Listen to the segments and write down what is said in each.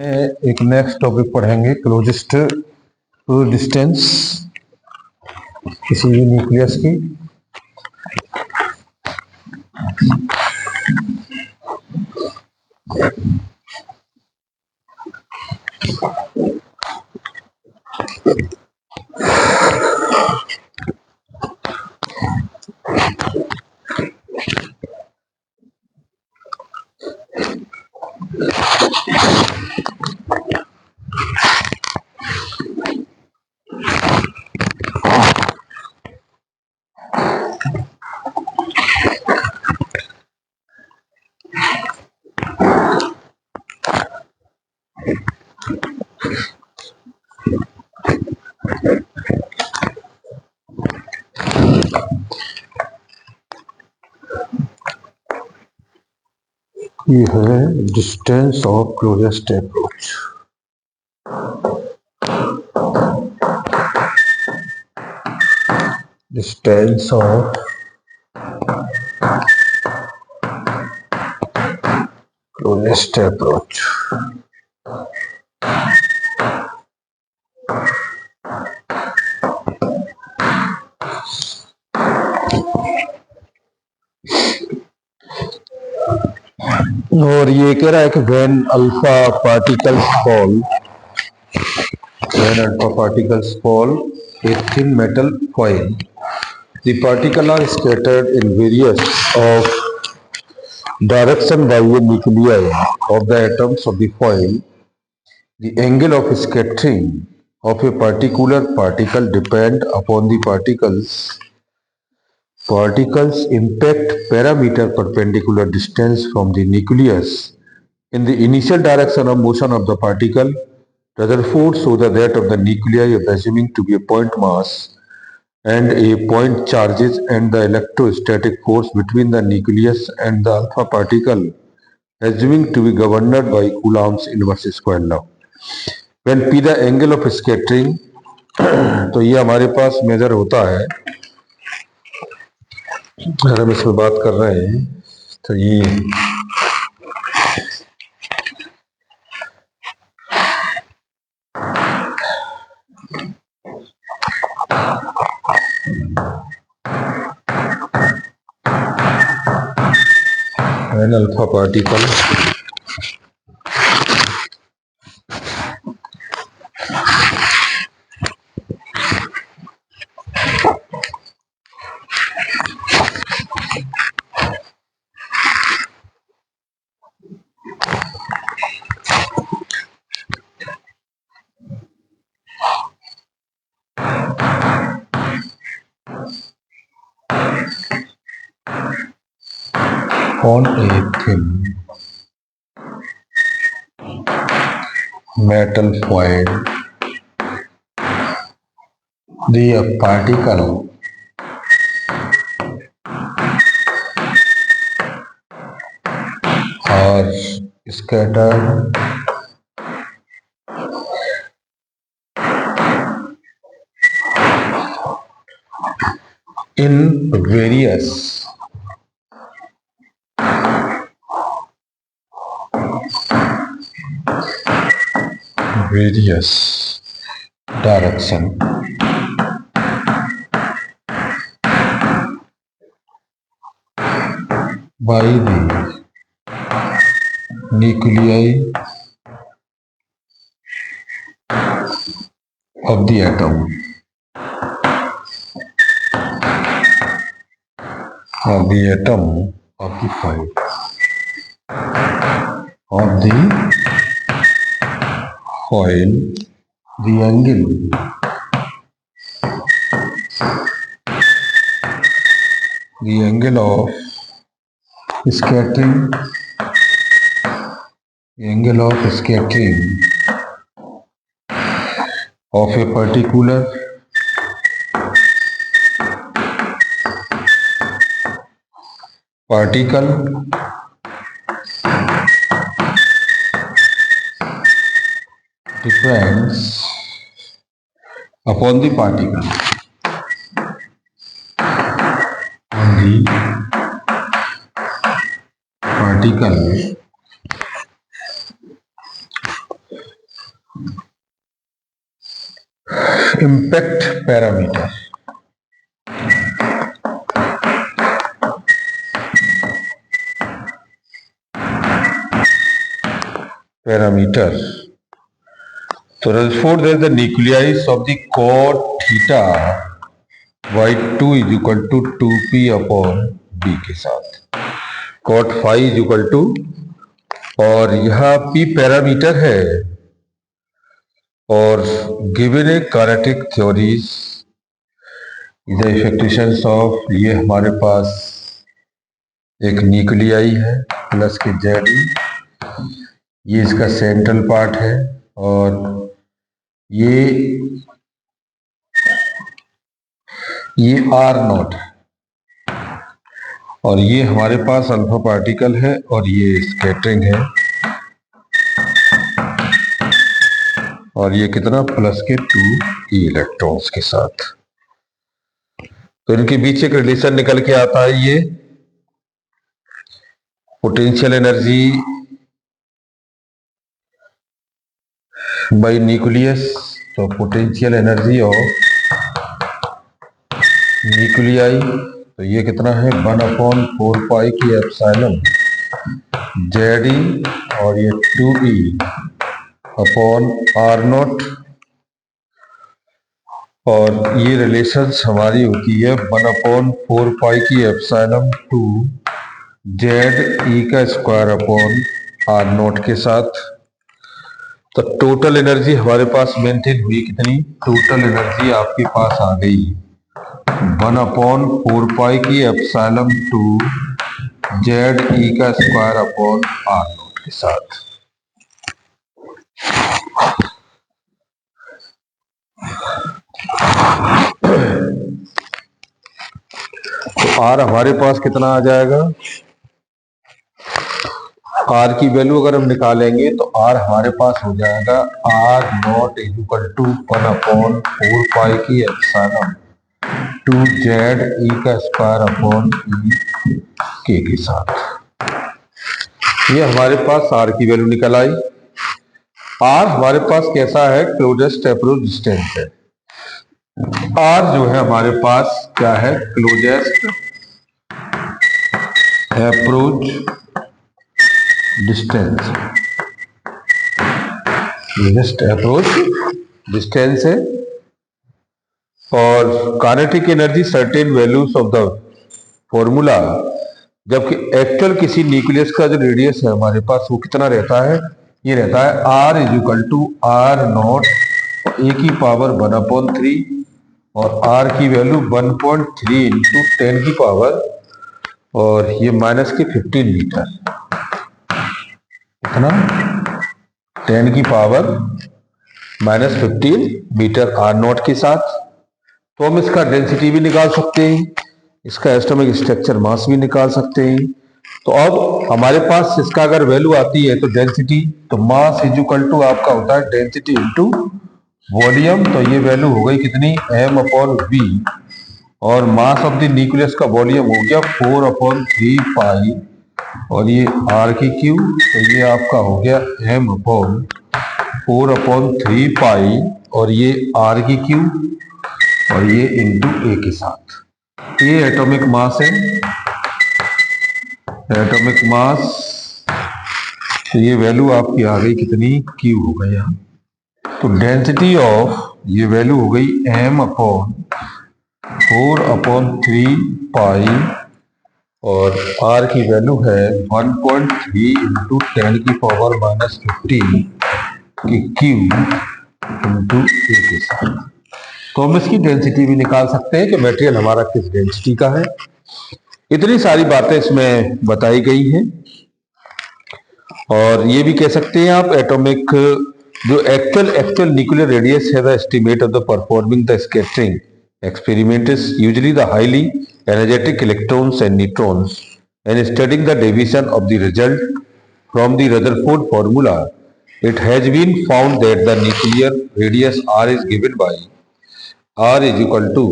एक next topic पढ़ेंगे closest distance किसी भी न्यूक्लियस की। ये है distance of closest approach. Distance of closest approach. और ये कह रहा है कि when alpha particles fall a thin metal foil, the particles are scattered in various of direction by the nuclei of the atoms of the foil. The angle of scattering of a particular particle depend upon the particles impact parameter perpendicular distance from the nucleus in the initial direction of motion of the particle. Rutherford shows that of the nuclei of assuming to be a point mass and a point charges and the electrostatic force between the nucleus and the alpha particle assuming to be governed by Coulomb's inverse square law. When P the angle of scattering, तो ये हमारे पास major होता है। अगर हम इसमें बात कर रहे हैं तो ये an alpha particle on a thin metal foil, the particle are scattered in various direction by the nuclei of the atom of the foil of the foil, the angle of scattering of a particular particle depends upon the particle impact parameter. So therefore there is the nuclei of the cot theta y2 is equal to 2p upon b के साथ cot phi is equal to, और यह p parameter है, और given a quadratic theories the coefficients of, ये हमारे पास एक nuclei है प्लस के जेड, ये इसका सेंट्रल पार्ट है, और ये आर नॉट है, और ये हमारे पास अल्फा पार्टिकल है, और ये स्कैटरिंग है, और ये कितना प्लस के 2 इलेक्ट्रॉन्स के साथ। तो इनके बीच एक रिलेशन निकल के आता है, ये पोटेंशियल एनर्जी बाय न्यूक्लियस। तो पोटेंशियल एनर्जी ऑफ न्यूक्लियाई, तो ये कितना है 1/4 पाई की एप्सिलॉन जेड, और ये 2e अपॉन आर नॉट, और ये रिलेशंस हमारी होती है 1/4 पाई की एप्सिलॉन 2 जेड ई का स्क्वायर अपॉन आर नॉट के साथ। तो टोटल एनर्जी हमारे पास मेंटेन हुई कितनी, टोटल एनर्जी आपके पास आ गई 1/4 पाई की एप्सिलॉन 2 जेड ई का स्क्वायर अपॉन आर नॉट के साथ। तो आर हमारे पास कितना आ जाएगा, आर की वैल्यू अगर हम निकालेंगे तो आर हमारे पास हो जाएगा R naught is equal to 1/4 pi की एप्सिलॉन 2 जेड ई का स्क्वायर अपॉन ई के साथ। ये हमारे पास आर की वैल्यू निकल आई। आर हमारे पास कैसा है, क्लोजेस्ट अप्रोच डिस्टेंस है। आर जो है हमारे पास क्या है, closest approach distance, closest approach distance है। और kinetic energy certain values of the formula, जबकि एक्चुअल किसी न्यूक्लियस का जो रेडियस है हमारे पास वो कितना रहता है, ये रहता है R is equal to R naught A की पावर 1/3, और आर की वैल्यू 1.3 इंटू 10 की पावर, और ये माइनस के 15 मीटर, कितना 10 की पावर -15 मीटर आर नॉट के साथ। तो हम इसका डेंसिटी भी निकाल सकते हैं, इसका एटॉमिक स्ट्रक्चर मास भी निकाल सकते हैं। तो अब हमारे पास इसका अगर वैल्यू आती है तो डेंसिटी, तो मास इज इक्वल टू आपका होता है डेंसिटी इनटू वॉल्यूम। तो ये वैल्यू हो गई कितनी, m/v, और मास ऑफ द न्यूक्लियस का वॉल्यूम हो गया 4/3 पाई, और ये r की क्यू, तो ये आपका हो गया m/4/3 पाई, और ये r की क्यू, और ये इंटू a के साथ। ये एटॉमिक मास है, एटॉमिक मास। तो ये वैल्यू आपकी आ गई कितनी, क्यू हो गया। तो डेंसिटी ऑफ, ये वैल्यू हो गई m/4/3 पाई, और r की वैल्यू है 1.3 इंटू 10 की पावर -15 की क्यू इंटू ए के साथ। तो हम इसकी डेंसिटी भी निकाल सकते हैं कि मटेरियल हमारा किस डेंसिटी का है। इतनी सारी बातें इसमें बताई गई हैं, और ये भी कह सकते हैं आप एटॉमिक जो एक्चुअल न्यूक्लियर रेडियस है, the estimate of the performing the scattering experiment is usually the highly energetic electrons and neutrons, and studying the deviation of the result from the Rutherford formula, it has been found that the nuclear radius r is given by r is equal to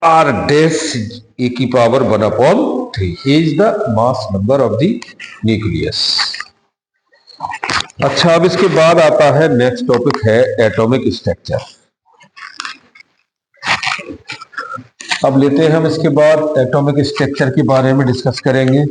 r dash e की power 1/3 is the mass number of the nucleus। अच्छा, अब इसके बाद आता है next topic है atomic structure. अब लेते हैं हम इसके बाद एटॉमिक स्ट्रक्चर के बारे में डिस्कस करेंगे।